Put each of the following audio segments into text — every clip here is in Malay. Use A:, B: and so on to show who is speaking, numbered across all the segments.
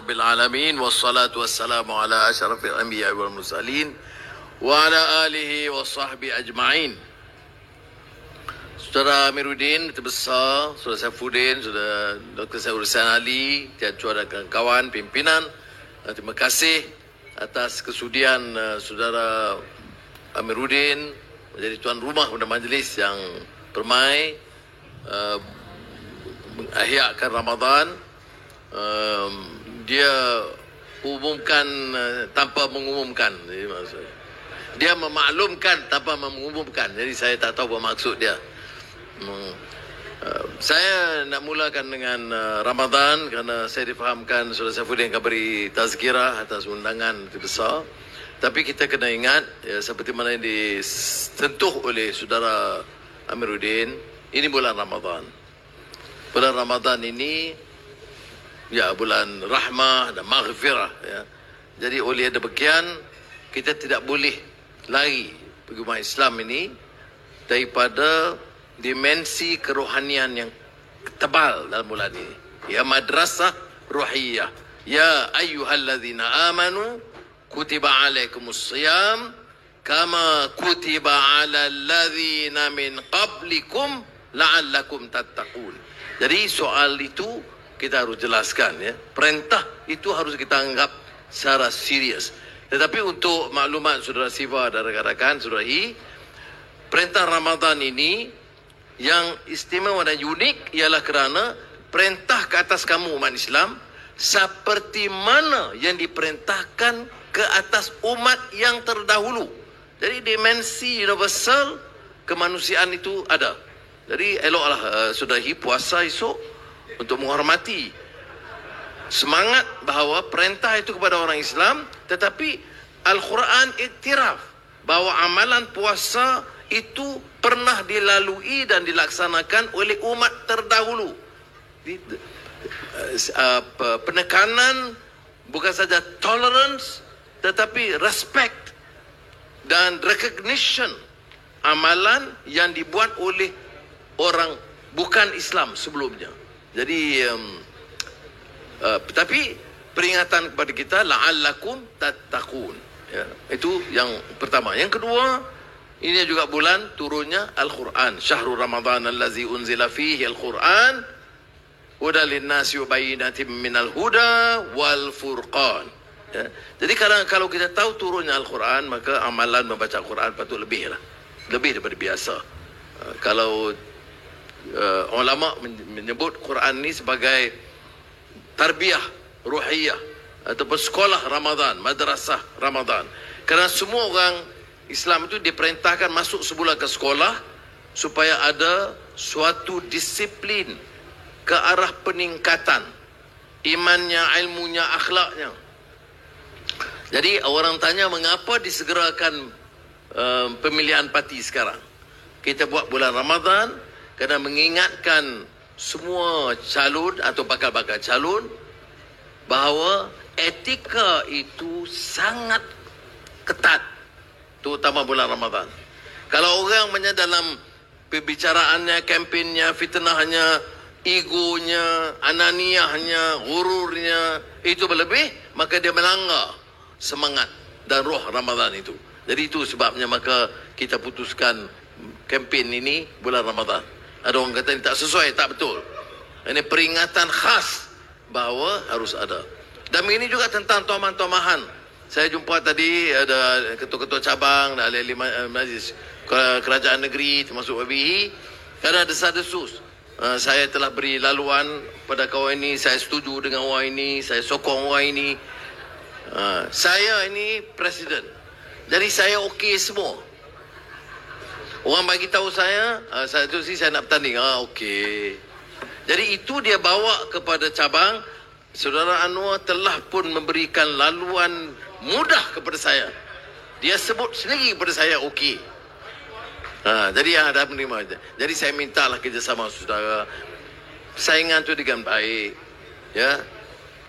A: Rabbil Alamin. Wassalatu wassalamu ala asyrafil anbiya wal mursalin wa ala alihi wa sahbihi ajma'in. Saudara Amiruddin, terbesar, Saudara Saifuddin, Saudara Dr. Syed Hussain Ali, dan kawan pimpinan, terima kasih atas kesudian Saudara Amiruddin menjadi tuan rumah pada majlis yang permai mengakhirkan Ramadan. Dia umumkan tanpa mengumumkan. Dia memaklumkan tanpa mengumumkan. Jadi saya tak tahu apa maksud dia. Saya nak mulakan dengan Ramadan kerana saya difahamkan Saudara Saifuddin akan beri tazkirah atas undangan itu besar. Tapi kita kena ingat, ya, seperti mana yang disentuh oleh Saudara Amiruddin, ini bulan Ramadan. Bulan Ramadan ini, ya, bulan rahmah dan maghfirah. Ya. Jadi oleh demikian, kita tidak boleh lari bagi umat Islam ini daripada dimensi kerohanian yang tebal dalam bulan ini. Ya, madrasah ruhiyah. Ya ayyuhalladzina amanu kutiba alaikumus siyam kama kutiba alal ladzina min qablikum la'allakum tattaqun. Jadi soal itu kita harus jelaskan, ya. Perintah itu harus kita anggap secara serius. Tetapi untuk maklumat Saudara Siva dan rakan-rakan, Saudara Hi, perintah Ramadan ini yang istimewa dan unik ialah kerana perintah ke atas kamu umat Islam seperti mana yang diperintahkan ke atas umat yang terdahulu. Jadi dimensi universal kemanusiaan itu ada. Jadi eloklah Saudara Hi puasa esok untuk menghormati semangat bahawa perintah itu kepada orang Islam, tetapi Al-Quran iktiraf bahawa amalan puasa itu pernah dilalui dan dilaksanakan oleh umat terdahulu. Penekanan bukan saja tolerance, tetapi respect dan recognition amalan yang dibuat oleh orang bukan Islam sebelumnya. Jadi tapi peringatan kepada kita la'allakum tattaqun, ya, itu yang pertama. Yang kedua, ini juga bulan turunnya Al-Quran. Syahrul Ramadan allazi unzila fihi Al-Quran hudan linnasi wa bayyinatin minal huda wal furqan. Ya. Jadi kalau kita tahu turunnya Al-Quran, maka amalan membaca Al-Quran patut lebih daripada biasa. Kalau ulama menyebut Quran ini sebagai tarbiyah ruhiyah ataupun sekolah Ramadan, madrasah Ramadan. Kerana semua orang Islam itu diperintahkan masuk sebulan ke sekolah supaya ada suatu disiplin ke arah peningkatan imannya, ilmunya, akhlaknya. Jadi orang tanya mengapa disegerakan pemilihan parti sekarang. Kita buat bulan Ramadan kerana mengingatkan semua calon atau bakal-bakal calon bahawa etika itu sangat ketat, terutama bulan Ramadan. Kalau orang dalam pembicaraannya, kempennya, fitnahnya, egonya, ananiahnya, gururnya itu berlebih, maka dia melanggar semangat dan roh Ramadan itu. Jadi itu sebabnya maka kita putuskan kempen ini bulan Ramadan. Ada orang kata ini tak sesuai, tak betul. Ini peringatan khas bahawa harus ada. Dan ini juga tentang toman-tomahan. Saya jumpa tadi ada ketua-ketua cabang dan ahli-ahli majlis kerajaan negeri termasuk YBI. Kerana desas-desus, saya telah beri laluan pada kawan ini, saya setuju dengan orang ini, saya sokong orang ini. Saya ini presiden. Jadi saya okey semua. Orang bagi tahu saya nak bertanding. Okey. Jadi itu dia bawa kepada cabang. Saudara Anwar telah pun memberikan laluan mudah kepada saya. Dia sebut sendiri kepada saya okey. Jadi yang ada menerima. Jadi saya mintalah kerjasama saudara. Saingan itu dengan baik. Ya.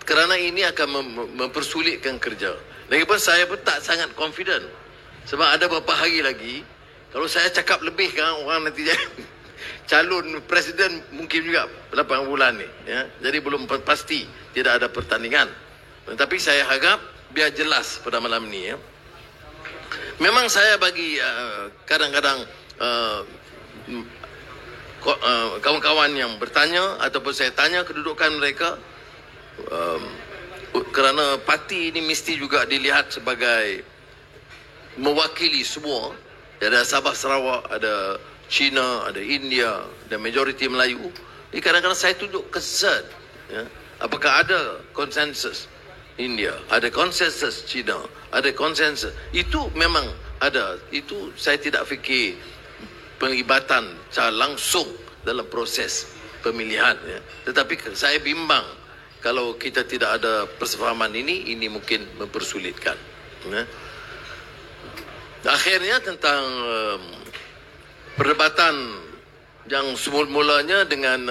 A: Kerana ini akan mempersulitkan kerja. Lagipun saya pun tak sangat confident. Sebab ada beberapa hari lagi, kalau saya cakap lebih kan orang nanti calon presiden mungkin juga 8 bulan ni, ya. Jadi belum pasti tidak ada pertandingan. Tapi saya harap biar jelas pada malam ni ya. Memang saya bagi kadang-kadang kawan-kawan yang bertanya ataupun saya tanya kedudukan mereka, kerana parti ini mesti juga dilihat sebagai mewakili semua. Ada Sabah Sarawak, ada China, ada India, dan majoriti Melayu. Jadi kadang-kadang saya tunjuk concern ya. Apakah ada konsensus India, ada konsensus China, ada konsensus. Itu memang ada. Itu saya tidak fikir penglibatan secara langsung dalam proses pemilihan ya. Tetapi saya bimbang kalau kita tidak ada persefahaman ini mungkin mempersulitkan ya. Akhirnya tentang perdebatan yang semula-mulanya dengan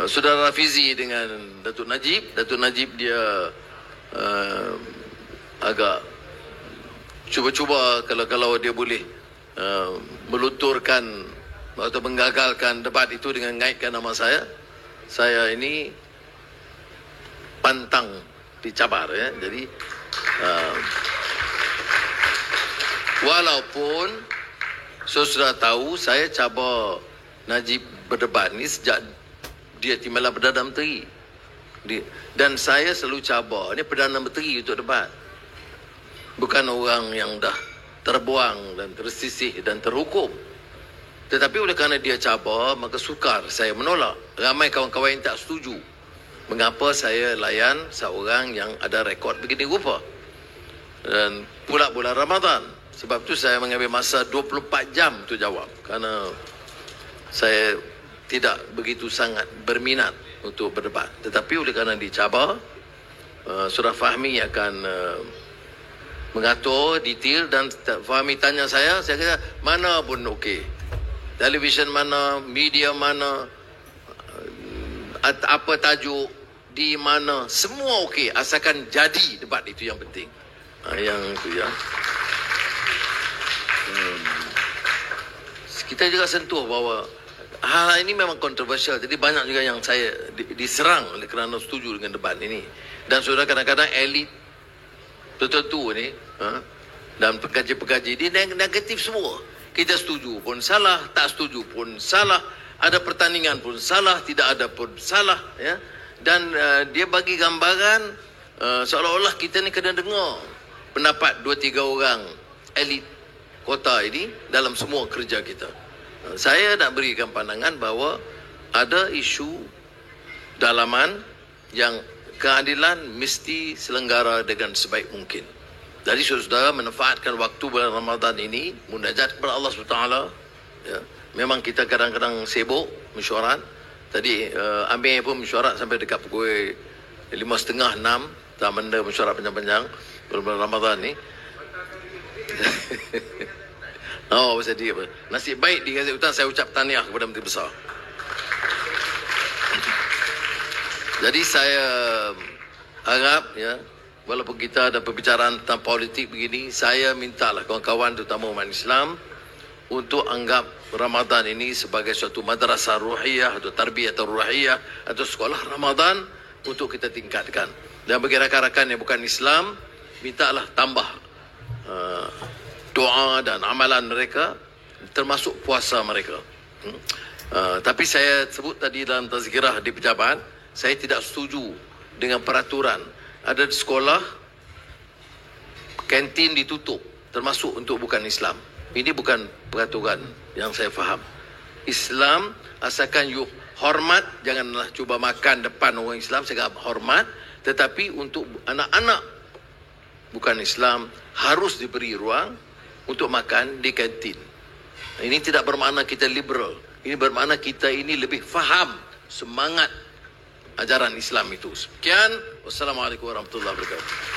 A: Saudara Rafizi dengan Datuk Najib. Datuk Najib dia agak cuba-cuba kalau dia boleh melunturkan atau menggagalkan debat itu dengan mengaitkan nama saya. Saya ini pantang dicabar ya. Jadi walaupun sudah tahu saya cabar Najib berdebat ni sejak dia timbala Perdana Menteri. Dan saya selalu cabar ni Perdana Menteri untuk debat. Bukan orang yang dah terbuang dan tersisih dan terhukum. Tetapi oleh kerana dia cabar, maka sukar saya menolak. Ramai kawan-kawan yang tak setuju. Mengapa saya layan seorang yang ada rekod begini rupa. Dan pula bulan Ramadan. Sebab tu saya mengambil masa 24 jam untuk jawab. Kerana saya tidak begitu sangat berminat untuk berdebat. Tetapi oleh kerana dicabar, Surah Fahmi akan mengatur detail. Dan Fahmi tanya saya kata mana pun okey. Televisyen mana, media mana, apa tajuk, di mana, semua okey. Asalkan jadi debat, itu yang penting. Yang itu ya. Kita juga sentuh bahawa hal ini memang kontroversial. Jadi banyak juga yang saya diserang oleh kerana setuju dengan debat ini. Dan sudah kadang-kadang elit tertentu ni dan pekaji-pekaji dia negatif semua. Kita setuju pun salah, tak setuju pun salah, ada pertandingan pun salah, tidak ada pun salah ya. Dan dia bagi gambaran seolah-olah kita ni kena dengar pendapat 2-3 orang elit kota ini dalam semua kerja kita. Saya nak berikan pandangan bahawa ada isu dalaman yang keadilan mesti selenggara dengan sebaik mungkin. Jadi saudara manfaatkan waktu bulan Ramadan ini munajat kepada Allah SWT ya. Memang kita kadang-kadang sibuk mesyuarat. Tadi Amir pun mesyuarat sampai dekat pukul 5.30, 6 tak benda mesyuarat panjang-panjang bulan Ramadan ni. Oh, pasal dia apa? Nasib baik di Gazi Hutan saya ucap tahniah kepada Menteri Besar. Jadi saya harap ya, walaupun kita ada perbicaraan tentang politik begini, saya mintalah kawan-kawan terutama umat Islam untuk anggap Ramadan ini sebagai suatu madrasah ruhiyah atau tarbiyah atau ruhiyah atau sekolah Ramadan untuk kita tingkatkan. Dan bagi rakan-rakan yang bukan Islam, mintalah tambah doa dan amalan mereka termasuk puasa mereka. Tapi saya sebut tadi dalam tazkirah di pejabat, saya tidak setuju dengan peraturan ada di sekolah kantin ditutup termasuk untuk bukan Islam. Ini bukan peraturan yang saya faham. Islam asalkan you hormat, janganlah cuba makan depan orang Islam, saya kata hormat, tetapi untuk anak-anak bukan Islam harus diberi ruang untuk makan di kantin. Ini tidak bermakna kita liberal. Ini bermakna kita ini lebih faham semangat ajaran Islam itu. Sekian. Wassalamualaikum warahmatullahi wabarakatuh.